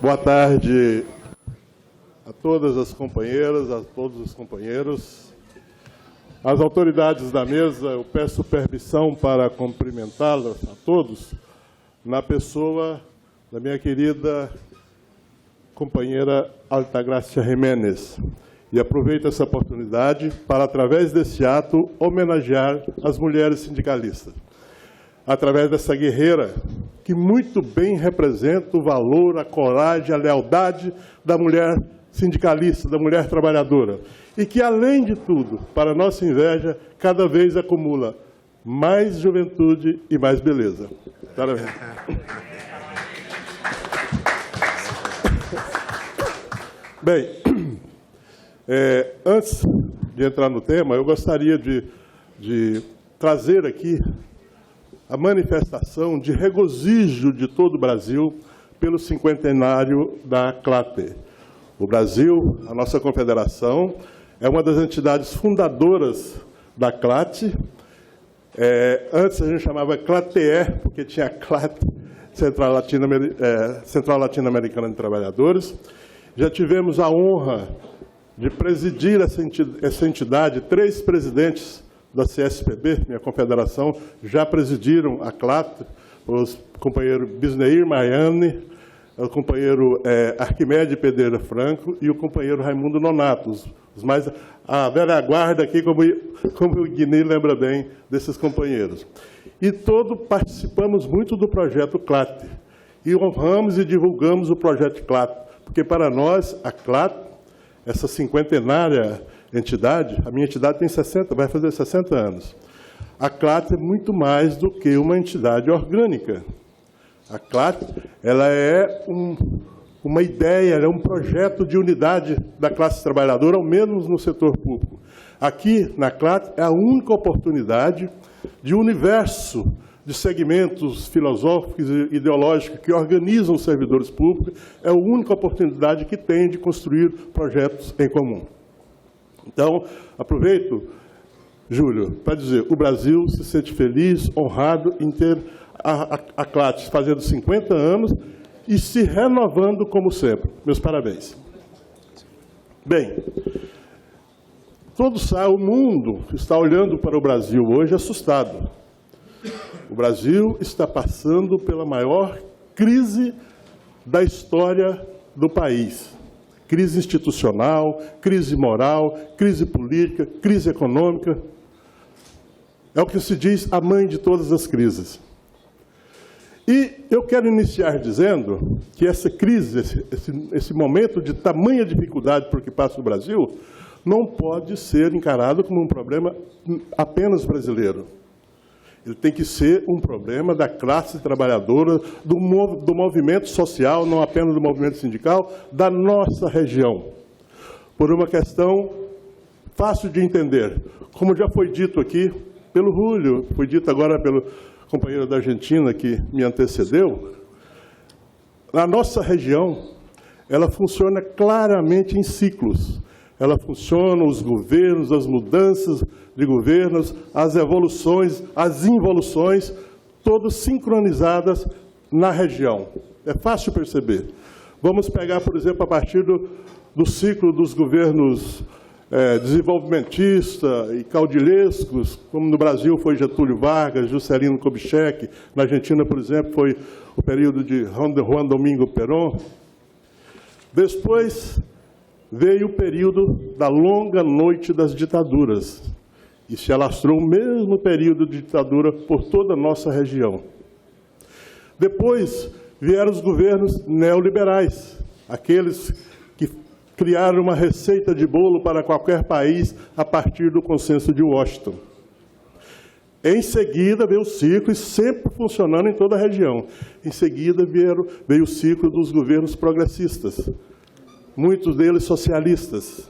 Boa tarde a todas as companheiras, a todos os companheiros. As autoridades da mesa, eu peço permissão para cumprimentá-las a todos, na pessoa da minha querida companheira Altagracia Jiménez. E aproveito essa oportunidade para, através desse ato, homenagear as mulheres sindicalistas. Através dessa guerreira que muito bem representa o valor, a coragem, a lealdade da mulher sindicalista, da mulher trabalhadora. E que, além de tudo, para nossa inveja, cada vez acumula mais juventude e mais beleza. Parabéns. Bem, antes de entrar no tema, eu gostaria de trazer aqui a manifestação de regozijo de todo o Brasil pelo cinquentenário da CLATE. O Brasil, a nossa confederação, é uma das entidades fundadoras da CLATE. Antes a gente chamava CLATE, porque tinha CLATE, Central Latino-Americana de Trabalhadores. Já tivemos a honra de presidir essa entidade, 3 presidentes da CSPB, minha confederação, já presidiram a CLATE, os companheiros Bisneir Maiani, o companheiro Arquimedes Pereira Franco e o companheiro Raimundo Nonato, a velha guarda aqui, como o Guinei lembra bem desses companheiros. E todos participamos muito do projeto CLATE, e honramos e divulgamos o projeto CLATE, porque para nós, a CLATE, essa cinquentenária entidade, a minha entidade vai fazer 60 anos. A CLATE é muito mais do que uma entidade orgânica. A CLATE, ela é uma ideia, ela é um projeto de unidade da classe trabalhadora, ao menos no setor público. Aqui, na CLATE, é a única oportunidade de universo de segmentos filosóficos e ideológicos que organizam os servidores públicos, é a única oportunidade que tem de construir projetos em comum. Então, aproveito, Júlio, para dizer, o Brasil se sente feliz, honrado em ter a CLATE fazendo 50 anos e se renovando como sempre. Meus parabéns. Bem, o mundo está olhando para o Brasil hoje assustado. O Brasil está passando pela maior crise da história do país. Crise institucional, crise moral, crise política, crise econômica. É o que se diz a mãe de todas as crises. E eu quero iniciar dizendo que essa crise, esse momento de tamanha dificuldade por que passa o Brasil, não pode ser encarado como um problema apenas brasileiro. Ele tem que ser um problema da classe trabalhadora, do movimento social, não apenas do movimento sindical, da nossa região. Por uma questão fácil de entender. Como já foi dito aqui pelo Júlio, foi dito agora pelo companheiro da Argentina que me antecedeu, a nossa região, ela funciona claramente em ciclos. Ela funciona, os governos, as mudanças de governos, as evoluções, as involuções, todas sincronizadas na região. É fácil perceber. Vamos pegar, por exemplo, a partir do ciclo dos governos desenvolvimentista e caudilhescos, como no Brasil foi Getúlio Vargas, Juscelino Kubitschek, na Argentina, por exemplo, foi o período de Juan Domingo Perón. Depois veio o período da longa noite das ditaduras, e se alastrou o mesmo período de ditadura por toda a nossa região. Depois vieram os governos neoliberais, aqueles que criaram uma receita de bolo para qualquer país a partir do consenso de Washington. Em seguida veio o ciclo, e sempre funcionando em toda a região. Em seguida veio o ciclo dos governos progressistas, muitos deles socialistas.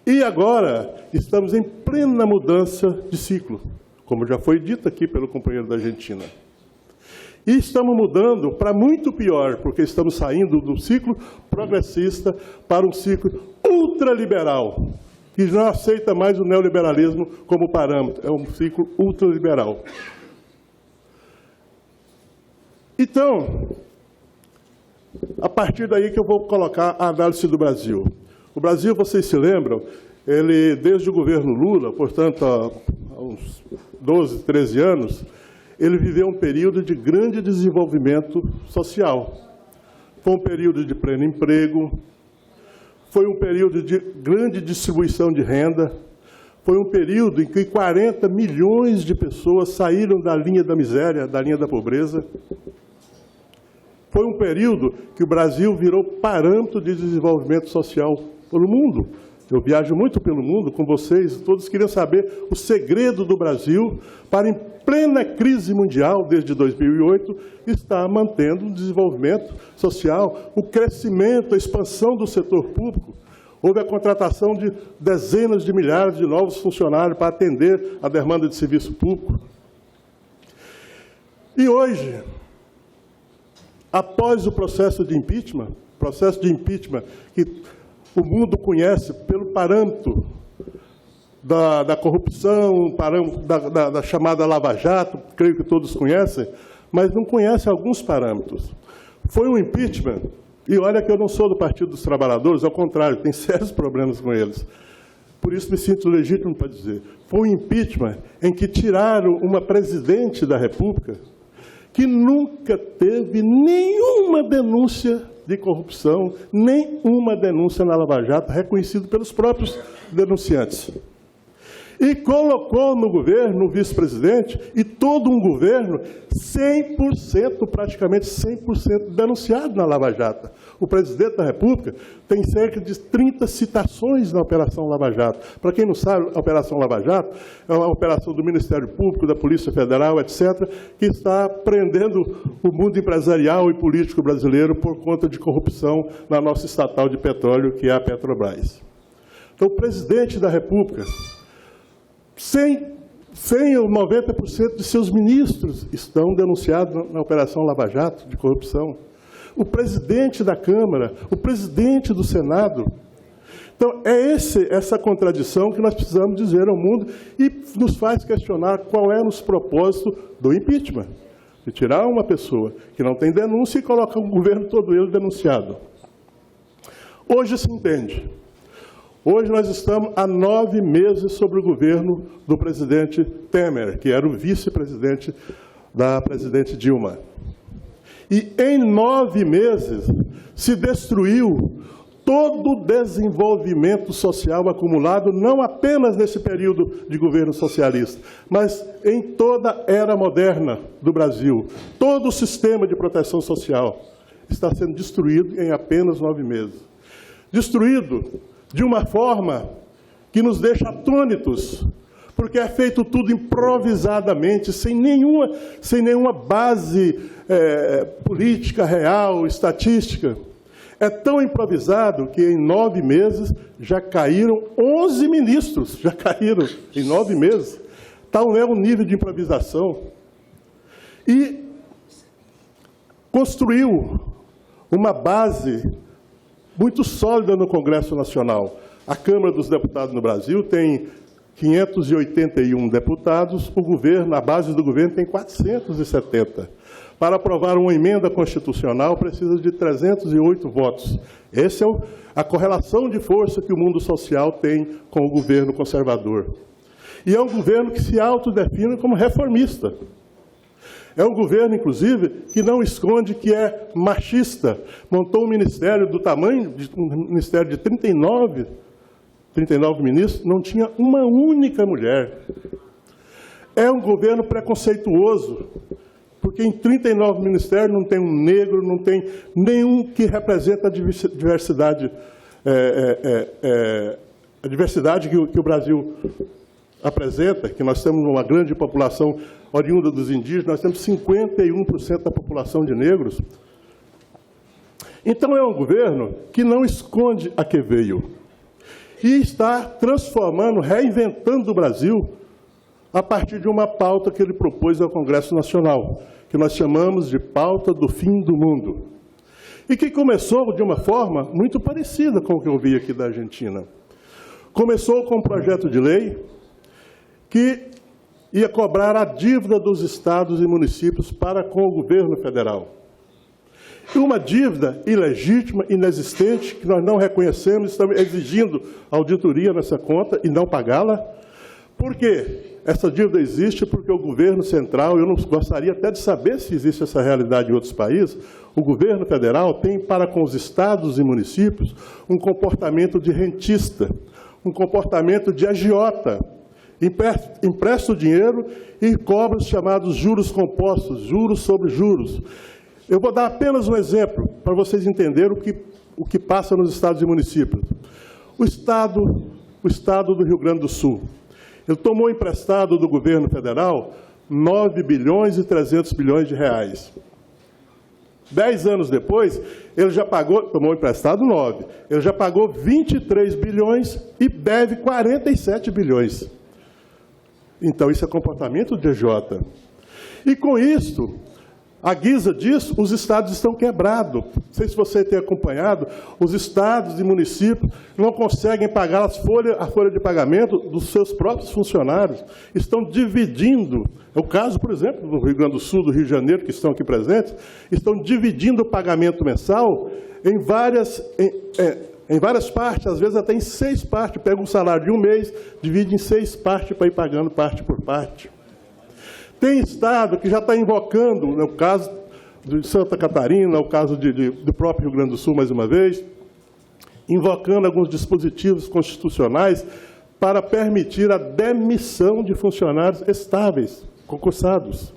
E agora estamos em plena mudança de ciclo, como já foi dito aqui pelo companheiro da Argentina. E estamos mudando para muito pior, porque estamos saindo do ciclo progressista para um ciclo ultraliberal, que não aceita mais o neoliberalismo como parâmetro, é um ciclo ultraliberal. Então, A partir daí que eu vou colocar a análise do Brasil. O Brasil, vocês se lembram, ele, desde o governo Lula, portanto, há uns 12, 13 anos, ele viveu um período de grande desenvolvimento social. Foi um período de pleno emprego, foi um período de grande distribuição de renda, foi um período em que 40 milhões de pessoas saíram da linha da miséria, da linha da pobreza. Foi um período que o Brasil virou parâmetro de desenvolvimento social pelo mundo. Eu viajo muito pelo mundo com vocês, todos queriam saber o segredo do Brasil para, em plena crise mundial, desde 2008, estar mantendo um desenvolvimento social, o crescimento, a expansão do setor público. Houve a contratação de dezenas de milhares de novos funcionários para atender a demanda de serviço público. E hoje, após o processo de impeachment que o mundo conhece pelo parâmetro da corrupção, da chamada Lava Jato, creio que todos conhecem, mas não conhecem alguns parâmetros. Foi um impeachment, e olha que eu não sou do Partido dos Trabalhadores, ao contrário, tenho sérios problemas com eles. Por isso me sinto legítimo para dizer. Foi um impeachment em que tiraram uma presidente da República que nunca teve nenhuma denúncia de corrupção, nenhuma denúncia na Lava Jato, reconhecido pelos próprios denunciantes. E colocou no governo o vice-presidente e todo um governo 100%, praticamente 100% denunciado na Lava Jato. O presidente da República tem cerca de 30 citações na Operação Lava Jato. Para quem não sabe, a Operação Lava Jato é uma operação do Ministério Público, da Polícia Federal, etc., que está prendendo o mundo empresarial e político brasileiro por conta de corrupção na nossa estatal de petróleo, que é a Petrobras. Então, o presidente da República, sem 90% de seus ministros estão denunciados na Operação Lava Jato de corrupção. O presidente da Câmara, o presidente do Senado. Então, é essa contradição que nós precisamos dizer ao mundo e nos faz questionar qual é os propósitos do impeachment. De tirar uma pessoa que não tem denúncia e colocar o governo todo ele denunciado. Hoje se entende. Hoje nós estamos há 9 meses sobre o governo do presidente Temer, que era o vice-presidente da presidente Dilma. E em 9 meses se destruiu todo o desenvolvimento social acumulado, não apenas nesse período de governo socialista, mas em toda a era moderna do Brasil. Todo o sistema de proteção social está sendo destruído em apenas 9 meses. Destruído de uma forma que nos deixa atônitos, porque é feito tudo improvisadamente, sem nenhuma base política real, estatística. É tão improvisado que em 9 meses já caíram 11 ministros, já caíram em 9 meses. Tal é o nível de improvisação. E construiu uma base muito sólida no Congresso Nacional. A Câmara dos Deputados no Brasil tem 581 deputados, o governo, a base do governo tem 470. Para aprovar uma emenda constitucional, precisa de 308 votos. Essa é a correlação de força que o mundo social tem com o governo conservador. E é um governo que se autodefine como reformista. É um governo, inclusive, que não esconde que é machista. Montou um ministério do tamanho, um ministério de 39 ministros, não tinha uma única mulher. É um governo preconceituoso, porque em 39 ministérios não tem um negro, não tem nenhum que representa a diversidade, a diversidade que o Brasil apresenta, que nós temos uma grande população oriunda dos indígenas, nós temos 51% da população de negros. Então, é um governo que não esconde a que veio e está transformando, reinventando o Brasil a partir de uma pauta que ele propôs ao Congresso Nacional, que nós chamamos de pauta do fim do mundo. E que começou de uma forma muito parecida com o que eu vi aqui da Argentina. Começou com um projeto de lei que ia cobrar a dívida dos estados e municípios para com o governo federal. E uma dívida ilegítima, inexistente, que nós não reconhecemos, estamos exigindo auditoria nessa conta e não pagá-la. Por quê? Essa dívida existe porque o governo central, eu não gostaria até de saber se existe essa realidade em outros países, o governo federal tem para com os estados e municípios um comportamento de rentista, um comportamento de agiota. Empresta o dinheiro e cobra os chamados juros compostos, juros sobre juros. Eu vou dar apenas um exemplo para vocês entenderem o que passa nos estados e municípios. O estado do Rio Grande do Sul, ele tomou emprestado do governo federal 9 bilhões e 300 bilhões de reais. 10 anos depois, ele já pagou, tomou emprestado 9, ele já pagou 23 bilhões e deve 47 bilhões. Então, isso é comportamento de agiota. E com isso, à guisa disso, os estados estão quebrados. Não sei se você tem acompanhado, os estados e municípios não conseguem pagar a folha de pagamento dos seus próprios funcionários. Estão dividindo, é o caso, por exemplo, do Rio Grande do Sul, do Rio de Janeiro, que estão aqui presentes, estão dividindo o pagamento mensal em várias partes, às vezes até em 6 partes. Pega um salário de um mês, divide em 6 partes para ir pagando parte por parte. Tem estado que já está invocando, no caso de Santa Catarina, o caso do próprio Rio Grande do Sul, mais uma vez, invocando alguns dispositivos constitucionais para permitir a demissão de funcionários estáveis, concursados.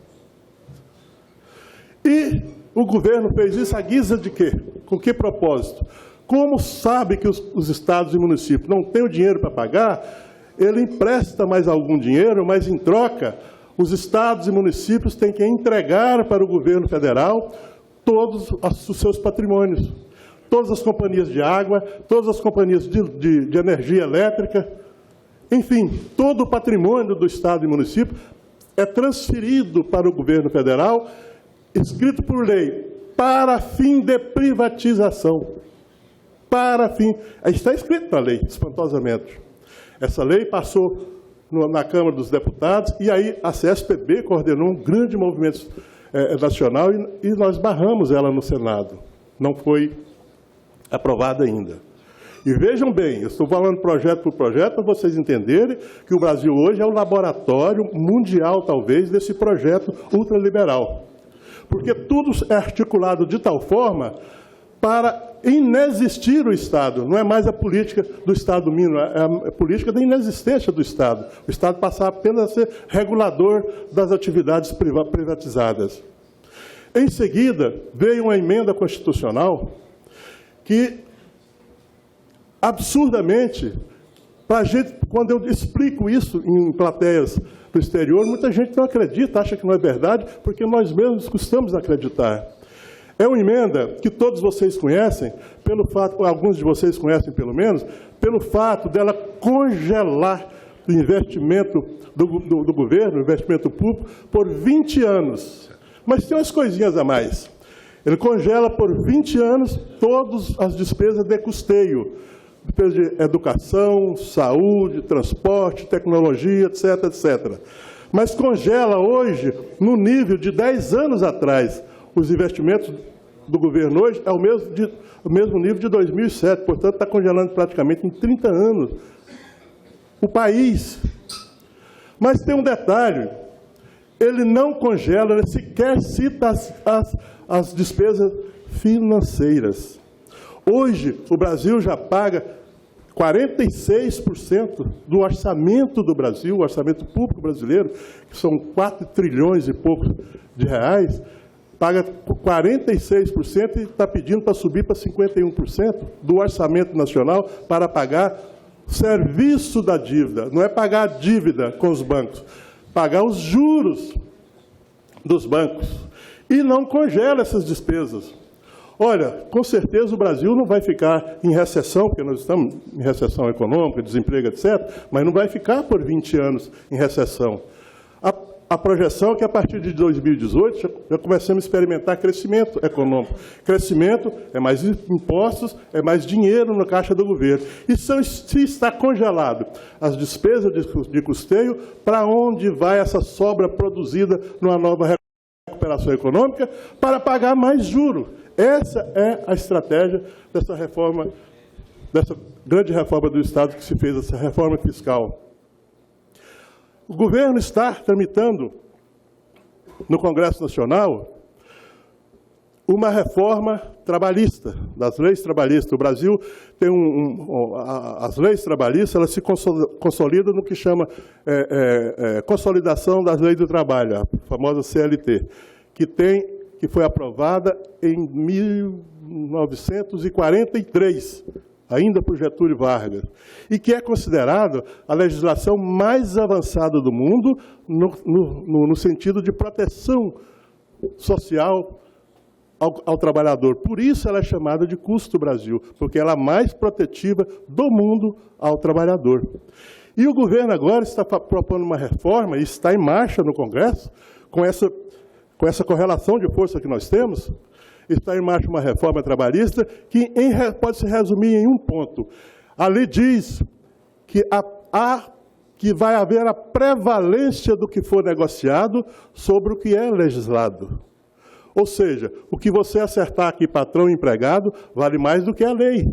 E o governo fez isso à guisa de quê? Com que propósito? Como sabe que os estados e municípios não têm o dinheiro para pagar, ele empresta mais algum dinheiro, mas em troca, os estados e municípios têm que entregar para o governo federal todos os seus patrimônios. Todas as companhias de água, todas as companhias de energia elétrica, enfim, todo o patrimônio do estado e município é transferido para o governo federal, escrito por lei, para fim de privatização. Para fim. Está escrito na lei, espantosamente. Essa lei passou na Câmara dos Deputados, e aí a CSPB coordenou um grande movimento nacional e nós barramos ela no Senado. Não foi aprovada ainda. E vejam bem, eu estou falando projeto por projeto para vocês entenderem que o Brasil hoje é o laboratório mundial, talvez, desse projeto ultraliberal. Porque tudo é articulado de tal forma para inexistir o Estado. Não é mais a política do Estado mínimo, é a política da inexistência do Estado. O Estado passar apenas a ser regulador das atividades privatizadas. Em seguida, veio uma emenda constitucional que, absurdamente, pra gente, quando eu explico isso em plateias do exterior, muita gente não acredita, acha que não é verdade, porque nós mesmos costumamos acreditar. É uma emenda que todos vocês conhecem, pelo fato, alguns de vocês conhecem pelo menos, pelo fato dela congelar o investimento do governo, o investimento público, por 20 anos. Mas tem umas coisinhas a mais. Ele congela por 20 anos todas as despesas de custeio, despesas de educação, saúde, transporte, tecnologia, etc., etc. Mas congela hoje, no nível de 10 anos atrás. Os investimentos do governo hoje é o mesmo nível de 2007, portanto, está congelando praticamente em 30 anos o país. Mas tem um detalhe, ele não congela, ele sequer cita as despesas financeiras. Hoje, o Brasil já paga 46% do orçamento do Brasil, o orçamento público brasileiro, que são 4 trilhões e pouco de reais, paga 46% e está pedindo para subir para 51% do orçamento nacional para pagar serviço da dívida. Não é pagar a dívida com os bancos, pagar os juros dos bancos. E não congela essas despesas. Olha, com certeza o Brasil não vai ficar em recessão, porque nós estamos em recessão econômica, desemprego, etc., mas não vai ficar por 20 anos em recessão. A projeção é que a partir de 2018 já começamos a experimentar crescimento econômico. Crescimento é mais impostos, é mais dinheiro na caixa do governo. E se está congelado as despesas de custeio, para onde vai essa sobra produzida numa nova recuperação econômica? Para pagar mais juro. Essa é a estratégia dessa reforma, dessa grande reforma do Estado que se fez, essa reforma fiscal. O governo está tramitando no Congresso Nacional uma reforma trabalhista, das leis trabalhistas. O Brasil tem as leis trabalhistas, elas se consolidam no que chama Consolidação das Leis do Trabalho, a famosa CLT, que foi aprovada em 1943, ainda por Getúlio Vargas, e que é considerado a legislação mais avançada do mundo no sentido de proteção social ao trabalhador. Por isso ela é chamada de Custo Brasil, porque ela é a mais protetiva do mundo ao trabalhador. E o governo agora está propondo uma reforma, e está em marcha no Congresso, com essa correlação de força que nós temos, está em marcha uma reforma trabalhista que pode se resumir em um ponto. A lei diz que vai haver a prevalência do que for negociado sobre o que é legislado. Ou seja, o que você acertar aqui, patrão e empregado, vale mais do que a lei.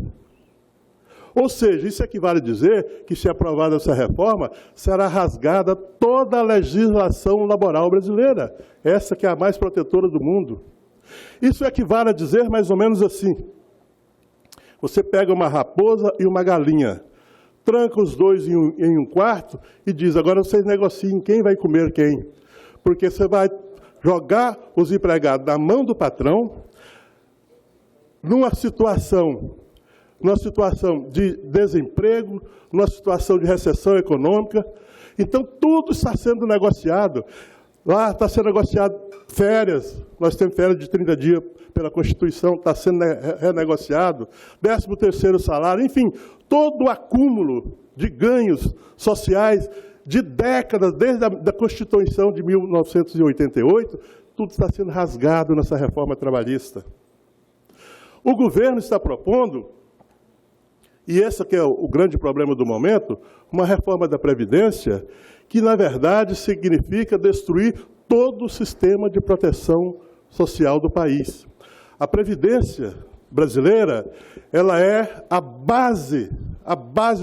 Ou seja, isso equivale a dizer que, se aprovada essa reforma, será rasgada toda a legislação laboral brasileira, essa que é a mais protetora do mundo. Isso equivale a dizer mais ou menos assim: você pega uma raposa e uma galinha, tranca os dois em um quarto e diz, agora vocês negociem quem vai comer quem. Porque você vai jogar os empregados na mão do patrão, numa situação de desemprego, numa situação de recessão econômica. Então, tudo está sendo negociado. Lá está sendo negociado férias, nós temos férias de 30 dias pela Constituição, está sendo renegociado, 13º salário, enfim, todo o acúmulo de ganhos sociais de décadas, desde a Constituição de 1988, tudo está sendo rasgado nessa reforma trabalhista. O governo está propondo, e esse que é o grande problema do momento, uma reforma da Previdência que, na verdade, significa destruir todo o sistema de proteção social do país. A Previdência brasileira, ela é a base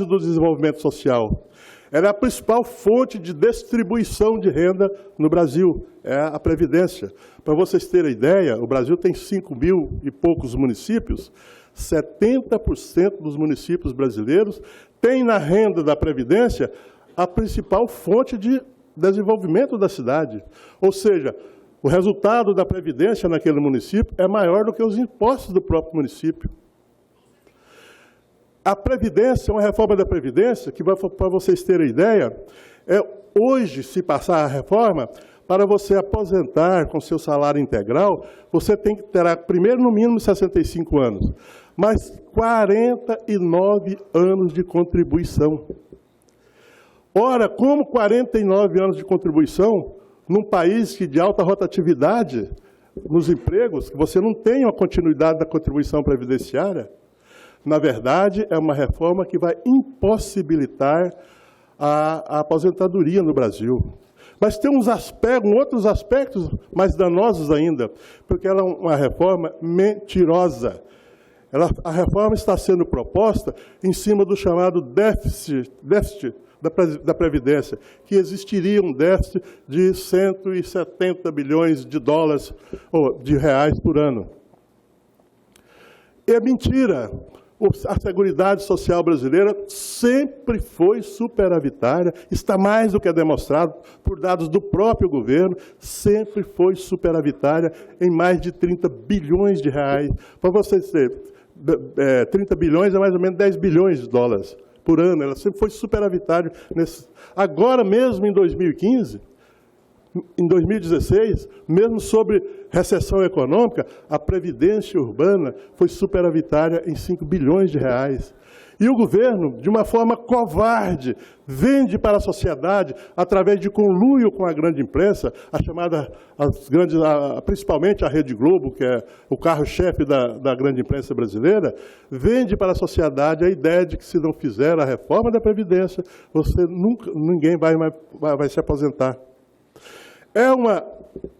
do desenvolvimento social. Ela é a principal fonte de distribuição de renda no Brasil, é a Previdência. Para vocês terem ideia, o Brasil tem 5.000 e poucos municípios, 70% dos municípios brasileiros têm na renda da Previdência a principal fonte de desenvolvimento da cidade. Ou seja, o resultado da Previdência naquele município é maior do que os impostos do próprio município. A Previdência, uma reforma da Previdência, que, para vocês terem ideia, hoje, se passar a reforma, para você aposentar com seu salário integral, você tem que ter, primeiro, no mínimo 65 anos, mas 49 anos de contribuição. Ora, como 49 anos de contribuição, num país que de alta rotatividade nos empregos, que você não tem uma continuidade da contribuição previdenciária, na verdade, é uma reforma que vai impossibilitar a aposentadoria no Brasil. Mas tem outros aspectos mais danosos ainda, porque ela é uma reforma mentirosa. A reforma está sendo proposta em cima do chamado déficit da Previdência, que existiria um déficit de 170 bilhões de dólares, ou de reais por ano. É mentira. A Seguridade Social brasileira sempre foi superavitária, está mais do que demonstrado por dados do próprio governo, sempre foi superavitária em mais de 30 bilhões de reais. Para vocês terem, 30 bilhões é mais ou menos 10 bilhões de dólares por ano, ela sempre foi superavitária. Agora mesmo em 2015, em 2016, mesmo sobre recessão econômica, a Previdência Urbana foi superavitária em 5 bilhões de reais. E o governo, de uma forma covarde, vende para a sociedade, através de conluio com a grande imprensa, principalmente a Rede Globo, que é o carro-chefe da grande imprensa brasileira, vende para a sociedade a ideia de que, se não fizer a reforma da Previdência, ninguém vai se aposentar. É uma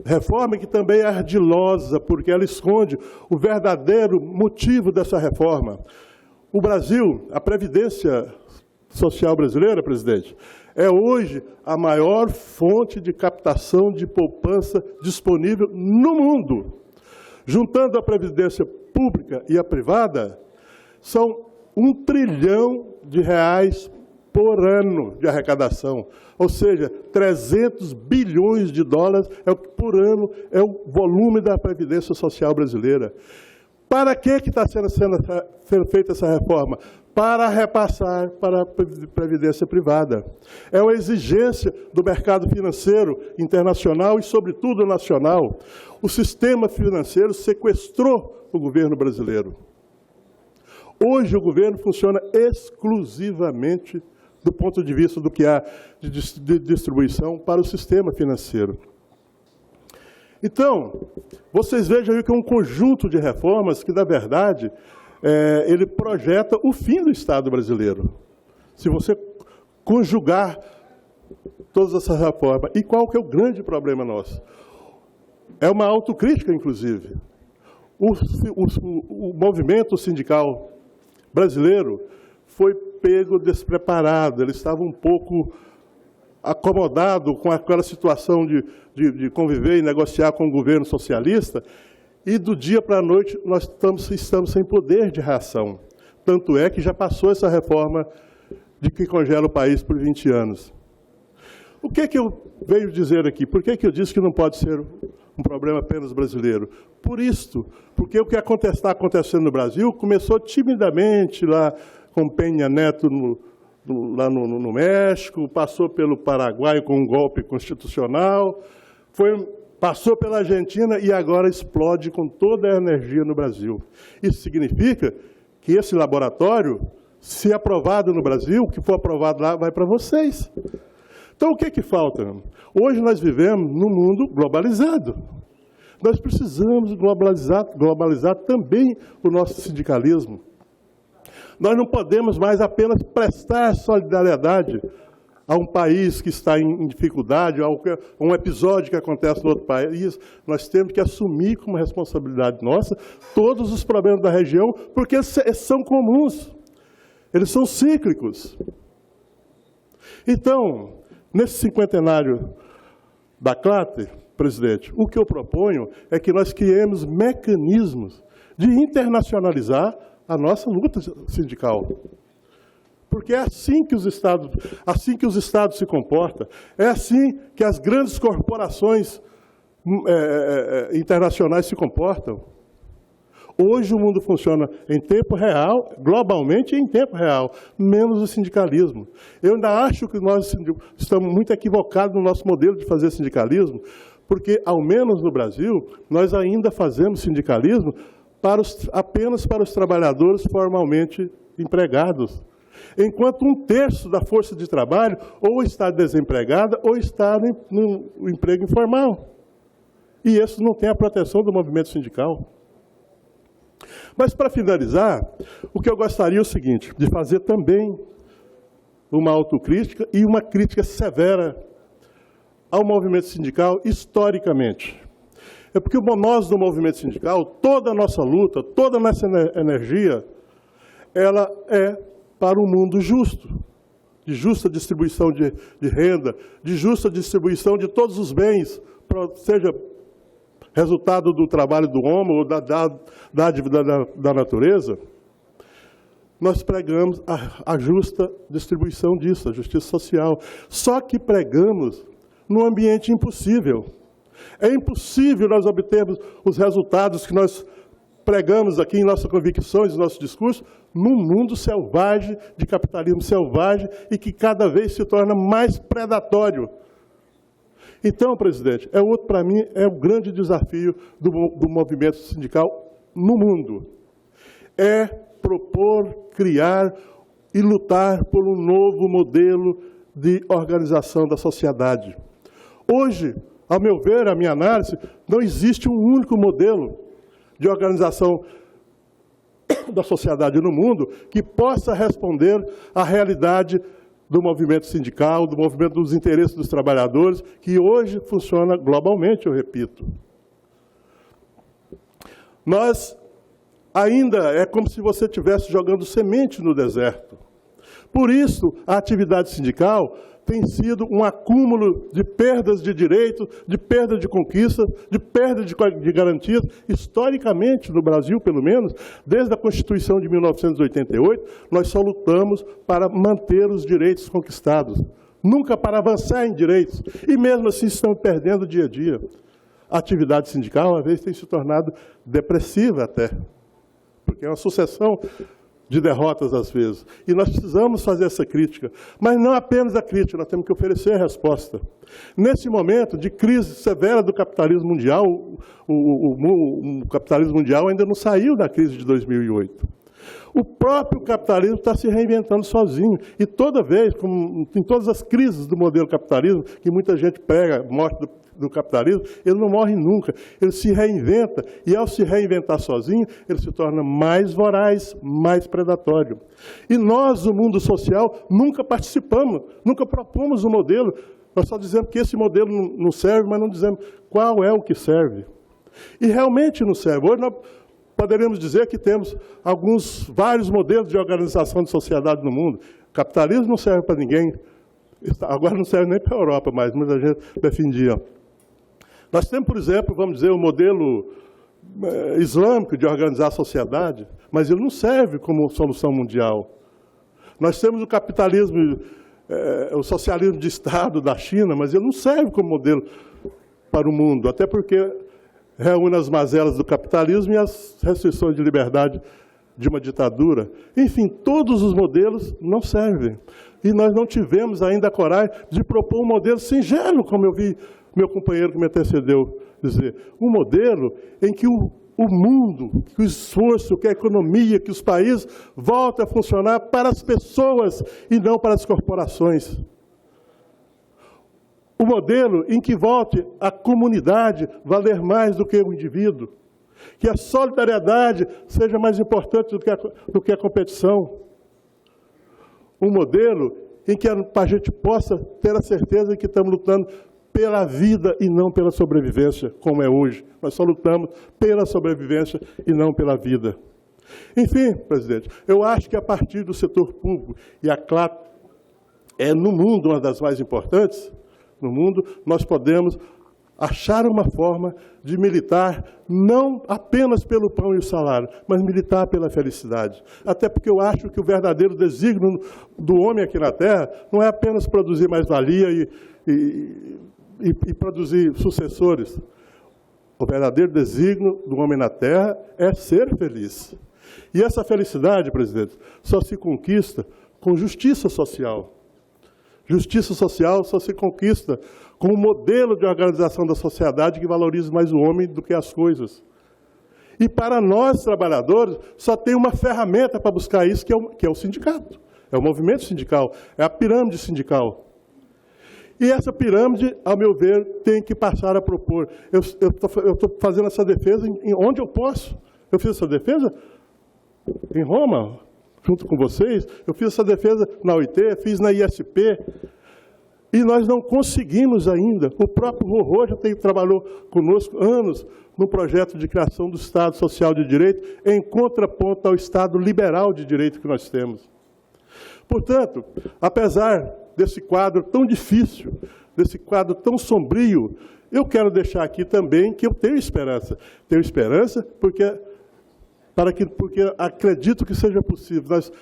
reforma que também é ardilosa, porque ela esconde o verdadeiro motivo dessa reforma. O Brasil, a Previdência Social brasileira, presidente, é hoje a maior fonte de captação de poupança disponível no mundo. Juntando a Previdência Pública e a privada, são R$1 trilhão por ano de arrecadação. Ou seja, 300 bilhões de dólares por ano é o volume da Previdência Social brasileira. Para que está sendo feita essa reforma? Para repassar para a Previdência privada. É uma exigência do mercado financeiro internacional e, sobretudo, nacional. O sistema financeiro sequestrou o governo brasileiro. Hoje, o governo funciona exclusivamente do ponto de vista do que há de distribuição para o sistema financeiro. Então, vocês vejam aí que é um conjunto de reformas que, na verdade, ele projeta o fim do Estado brasileiro. Se você conjugar todas essas reformas. E qual que é o grande problema nosso? É uma autocrítica, inclusive. O movimento sindical brasileiro foi pego despreparado, ele estava um pouco acomodado com aquela situação de conviver e negociar com o governo socialista, e do dia para a noite nós estamos sem poder de reação. Tanto é que já passou essa reforma de que congela o país por 20 anos. O que eu venho dizer aqui? Por que eu disse que não pode ser um problema apenas brasileiro? Por isto, porque o que está acontecendo no Brasil começou timidamente lá com Peña Neto lá no México, passou pelo Paraguai com um golpe constitucional, passou pela Argentina e agora explode com toda a energia no Brasil. Isso significa que esse laboratório, se aprovado no Brasil, o que for aprovado lá vai para vocês. Então, o que falta? Hoje nós vivemos num mundo globalizado. Nós precisamos globalizar também o nosso sindicalismo. Nós não podemos mais apenas prestar solidariedade a um país que está em dificuldade, a um episódio que acontece no outro país. Nós temos que assumir como responsabilidade nossa todos os problemas da região, porque eles são comuns, eles são cíclicos. Então, nesse cinquentenário da CLAT, presidente, o que eu proponho é que nós criemos mecanismos de internacionalizar a nossa luta sindical. Porque é assim que os estados se comportam, é assim que as grandes corporações internacionais se comportam. Hoje o mundo funciona em tempo real, globalmente em tempo real, menos o sindicalismo. Eu ainda acho que nós estamos muito equivocados no nosso modelo de fazer sindicalismo, porque, ao menos no Brasil, nós ainda fazemos sindicalismo apenas para os trabalhadores formalmente empregados. Enquanto 1/3 da força de trabalho ou está desempregada ou está no emprego informal. E esses não têm a proteção do movimento sindical. Mas, para finalizar, o que eu gostaria é o seguinte, de fazer também uma autocrítica e uma crítica severa ao movimento sindical historicamente. É porque nós, do movimento sindical, toda a nossa luta, toda a nossa energia, ela é para um mundo justo, de justa distribuição de renda, de justa distribuição de todos os bens, seja resultado do trabalho do homem ou da dádiva da natureza. Nós pregamos a justa distribuição disso, a justiça social. Só que pregamos num ambiente impossível. É impossível nós obtermos os resultados que nós pregamos aqui em nossas convicções, em nosso discurso, num mundo selvagem, de capitalismo selvagem e que cada vez se torna mais predatório. Então, presidente, para mim, é o grande desafio do movimento sindical no mundo. É propor, criar e lutar por um novo modelo de organização da sociedade. Hoje, ao meu ver, a minha análise, não existe um único modelo de organização da sociedade no mundo que possa responder à realidade do movimento sindical, do movimento dos interesses dos trabalhadores, que hoje funciona globalmente, eu repito. Nós ainda é como se você estivesse jogando semente no deserto. Por isso, a atividade sindical tem sido um acúmulo de perdas de direitos, de perda de conquistas, de perda de garantias. Historicamente, no Brasil, pelo menos, desde a Constituição de 1988, nós só lutamos para manter os direitos conquistados, nunca para avançar em direitos. E mesmo assim estamos perdendo dia a dia. A atividade sindical, às vezes, tem se tornado depressiva até, porque é uma sucessão de derrotas, às vezes. E nós precisamos fazer essa crítica. Mas não apenas a crítica, nós temos que oferecer a resposta. Nesse momento de crise severa do capitalismo mundial, o capitalismo mundial ainda não saiu da crise de 2008. O próprio capitalismo está se reinventando sozinho. E toda vez, como em todas as crises do modelo capitalismo, que muita gente prega a morte do capitalismo, ele não morre nunca. Ele se reinventa, e ao se reinventar sozinho, ele se torna mais voraz, mais predatório. E nós, do mundo social, nunca participamos, nunca propomos um modelo. Nós só dizemos que esse modelo não serve, mas não dizemos qual é o que serve. E realmente não serve. Hoje nós poderíamos dizer que temos vários modelos de organização de sociedade no mundo. O capitalismo não serve para ninguém. Agora não serve nem para a Europa, mas muita gente defendia. Nós temos, por exemplo, vamos dizer, o modelo islâmico de organizar a sociedade, mas ele não serve como solução mundial. Nós temos o capitalismo, o socialismo de Estado da China, mas ele não serve como modelo para o mundo, até porque reúne as mazelas do capitalismo e as restrições de liberdade de uma ditadura. Enfim, todos os modelos não servem. E nós não tivemos ainda a coragem de propor um modelo singelo, como eu vi meu companheiro que me antecedeu dizer. Um modelo em que o mundo, que o esforço, que a economia, que os países voltem a funcionar para as pessoas e não para as corporações. Um modelo em que volte a comunidade valer mais do que o indivíduo. Que a solidariedade seja mais importante do que a competição. Um modelo em que a gente possa ter a certeza de que estamos lutando pela vida e não pela sobrevivência, como é hoje. Nós só lutamos pela sobrevivência e não pela vida. Enfim, presidente, eu acho que a partir do setor público, e a CLAT é no mundo uma das mais importantes, no mundo nós podemos achar uma forma de militar não apenas pelo pão e o salário, mas militar pela felicidade. Até porque eu acho que o verdadeiro desígnio do homem aqui na Terra não é apenas produzir mais-valia e produzir sucessores. O verdadeiro desígnio do homem na Terra é ser feliz. E essa felicidade, presidente, só se conquista com justiça social. Justiça social só se conquista com um modelo de organização da sociedade que valorize mais o homem do que as coisas. E para nós, trabalhadores, só tem uma ferramenta para buscar isso, que é o sindicato. É o movimento sindical, é a pirâmide sindical. E essa pirâmide, ao meu ver, tem que passar a propor. Eu estou fazendo essa defesa onde eu posso. Eu fiz essa defesa em Roma, junto com vocês. Eu fiz essa defesa na OIT, fiz na ISP. E nós não conseguimos ainda. O próprio Rorô já trabalhou conosco anos no projeto de criação do Estado Social de Direito, em contraponto ao Estado liberal de direito que nós temos. Portanto, apesar desse quadro tão difícil, desse quadro tão sombrio, eu quero deixar aqui também que eu tenho esperança. Tenho esperança porque acredito que seja possível nós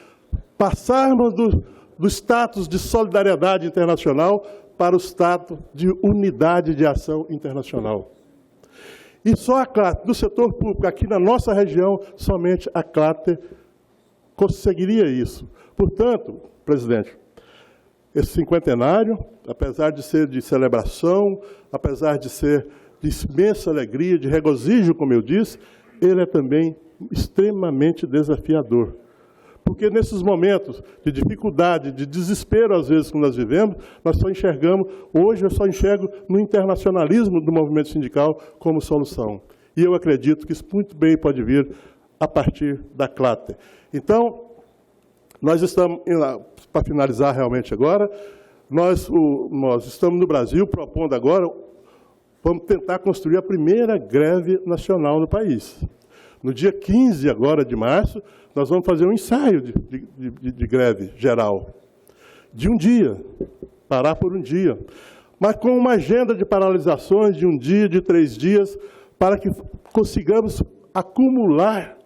passarmos do status de solidariedade internacional para o status de unidade de ação internacional. E só a CLAT, no setor público, aqui na nossa região, somente a CLAT conseguiria isso. Portanto, presidente, esse cinquentenário, apesar de ser de celebração, apesar de ser de imensa alegria, de regozijo, como eu disse, ele é também extremamente desafiador. Porque nesses momentos de dificuldade, de desespero, às vezes, que nós vivemos, nós só enxergamos, hoje eu só enxergo no internacionalismo do movimento sindical como solução. E eu acredito que isso muito bem pode vir a partir da CLAT. Então, Nós estamos, para finalizar realmente agora, nós estamos no Brasil propondo agora, vamos tentar construir a primeira greve nacional no país. No dia 15 agora de março, nós vamos fazer um ensaio de greve geral, de um dia, parar por um dia, mas com uma agenda de paralisações de um dia, de 3 dias, para que consigamos acumular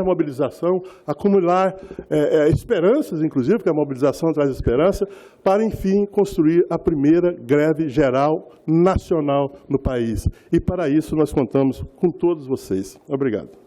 mobilização, acumular esperanças, inclusive, porque a mobilização traz esperança, para, enfim, construir a primeira greve geral nacional no país. E, para isso, nós contamos com todos vocês. Obrigado.